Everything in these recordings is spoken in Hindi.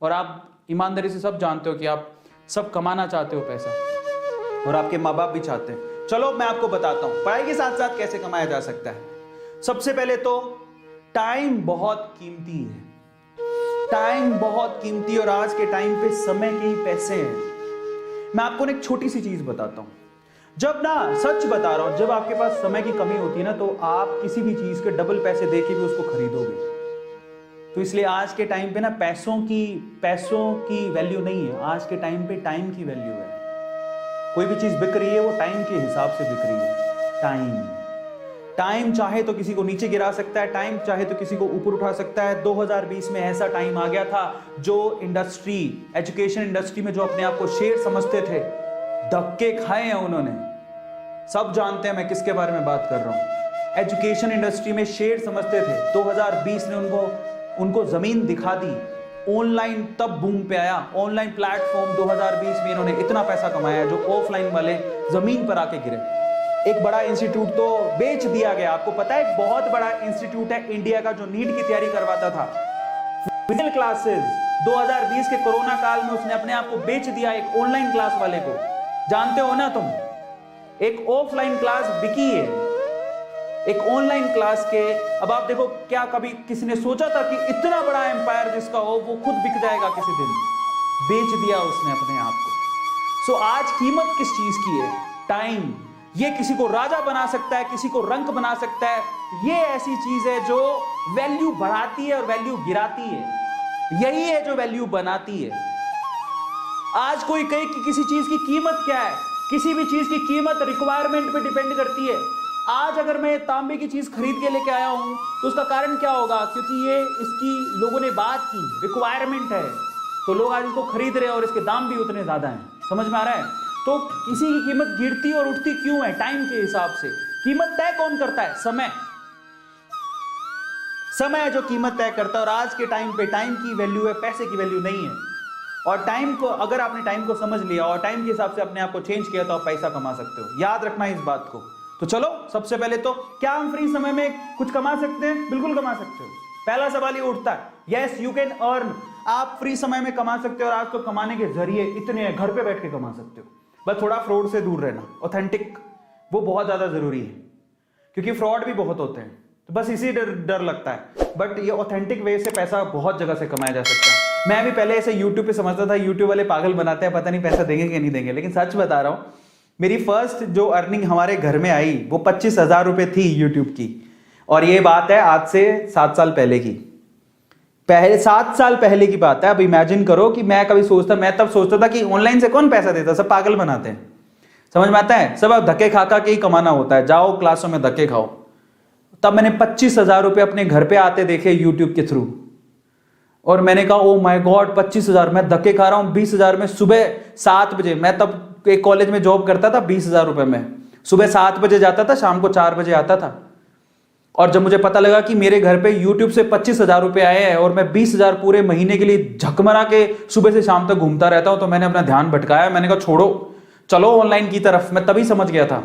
और आप ईमानदारी से सब जानते हो कि आप सब कमाना चाहते हो पैसा, और आपके माँ बाप भी चाहते हैं। चलो मैं आपको बताता हूं पढ़ाई के साथ साथ कैसे कमाया जा सकता है। सबसे पहले तो टाइम बहुत कीमती है, टाइम बहुत कीमती, और आज के टाइम पे समय के ही पैसे हैं। मैं आपको एक छोटी सी चीज बताता हूं, जब ना, सच बता रहा हूं, जब आपके पास समय की कमी होती है ना, तो आप किसी भी चीज के डबल पैसे दे के भी उसको खरीदोगे। तो इसलिए आज के टाइम पे ना पैसों की वैल्यू नहीं है, आज के टाइम पे टाइम की वैल्यू है। कोई भी चीज बिक रही है वो टाइम के हिसाब से बिक रही है। टाइम चाहे तो किसी को नीचे गिरा सकता है, टाइम चाहे तो किसी को ऊपर उठा सकता है। 2020 में ऐसा टाइम आ गया था, जो इंडस्ट्री, एजुकेशन इंडस्ट्री में जो अपने आप को शेर समझते थे, धक्के खाए हैं उन्होंने। सब जानते हैं मैं किसके बारे में बात कर रहा हूं। एजुकेशन इंडस्ट्री में शेर समझते थे, 2020 ने उनको जमीन दिखा दी। ऑनलाइन तब बूम पे आया, ऑनलाइन प्लेटफॉर्म 2020 में इन्होंने इतना पैसा कमाया जो ऑफलाइन वाले जमीन पर आके गिरे। एक बड़ा इंस्टीट्यूट तो बेच दिया गया। आपको पता है, एक बहुत बड़ा इंस्टीट्यूट है इंडिया का जो नीट की तैयारी करवाता था, फिजिकल क्लासेस, 2020 के कोरोना काल में उसने अपने आप को बेच दिया एक ऑनलाइन क्लास वाले को। जानते हो ना तुम, एक ऑफलाइन क्लास बिकी है एक ऑनलाइन क्लास के। अब आप देखो, क्या कभी किसी ने सोचा था कि इतना बड़ा एम्पायर जिसका हो वो खुद बिक जाएगा किसी दिन? बेच दिया उसने अपने आप को। सो आज कीमत किस चीज की है? टाइम। ये किसी को राजा बना सकता है, किसी को रंक बना सकता है। ये ऐसी चीज है जो वैल्यू बढ़ाती है और वैल्यू गिराती है। यही है जो वैल्यू बनाती है। आज कोई कहे कि किसी चीज की कीमत क्या है, किसी भी चीज की कीमत रिक्वायरमेंट पे डिपेंड करती है। आज अगर मैं तांबे की चीज खरीद के लेके आया हूं तो उसका कारण क्या होगा? क्योंकि ये इसकी लोगों ने बात की, रिक्वायरमेंट है, तो लोग आज इसको खरीद रहे हैं और इसके दाम भी उतने ज्यादा हैं। समझ में आ रहा है? तो किसी की कीमत गिरती और उठती क्यों है? टाइम के हिसाब से। कीमत तय कौन करता है? समय। समय जो कीमत तय करता है। और आज के टाइम पे टाइम की वैल्यू है, पैसे की वैल्यू नहीं है। और टाइम को, अगर आपने टाइम को समझ लिया और टाइम के हिसाब से अपने आप को चेंज किया तो आप पैसा कमा सकते हो। याद रखना इस बात को। तो चलो, सबसे पहले तो क्या हम फ्री समय में कुछ कमा सकते हैं? बिल्कुल कमा सकते हो। पहला सवाल ये उठता है, यस यू कैन अर्न। आप फ्री समय में कमा सकते हो, और आज तो कमाने के जरिए इतने हैं, घर पे बैठ के कमा सकते हो। बस थोड़ा फ्रॉड से दूर रहना, ऑथेंटिक, वो बहुत ज्यादा जरूरी है, क्योंकि फ्रॉड भी बहुत होते हैं। तो बस इसी डर लगता है। बट ये ऑथेंटिक वे से पैसा बहुत जगह से कमाया जा सकता है। मैं भी पहले ऐसे यूट्यूब पे समझता था, यूट्यूब वाले पागल बनाते हैं, पता नहीं पैसा देंगे कि नहीं देंगे। लेकिन सच बता रहा हूं, मेरी फर्स्ट जो अर्निंग हमारे घर में आई वो 25,000 रुपए थी यूट्यूब की। और ये बात है आज से 7 साल पहले की। 7 साल पहले की बात है। अब इमेजिन करो कि मैं तब सोचता था कि ऑनलाइन से कौन पैसा देता, सब पागल बनाते हैं। समझ में आता है? सब अब धक्के खा के ही कमाना होता है, जाओ क्लासों में धक्के खाओ। तब मैंने 25,000 रुपए अपने घर पे आते देखे यूट्यूब के थ्रू, और मैंने कहा ओ माय गॉड, 25,000 मैं धक्के खा रहा हूं। 20,000 में सुबह 7 बजे, मैं तब एक कॉलेज में जॉब करता था, 20,000 रुपए में सुबह 7 बजे जाता था, शाम को 4 बजे आता था। और जब मुझे पता लगा कि मेरे घर पे यूट्यूब से 25,000 रुपए आए हैं और मैं 20,000 पूरे महीने के लिए झकमरा के सुबह से शाम तक घूमता रहता हूं, तो मैंने अपना ध्यान भटकाया। मैंने कहा छोड़ो, चलो ऑनलाइन की तरफ। मैं तभी समझ गया था।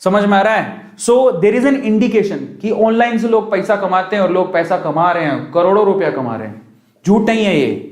समझ में आ रहा है? So there is an indication कि ऑनलाइन से लोग पैसा कमाते हैं, और लोग पैसा कमा रहे हैं, करोड़ों रुपया कमा रहे हैं। झूठ नहीं है ये।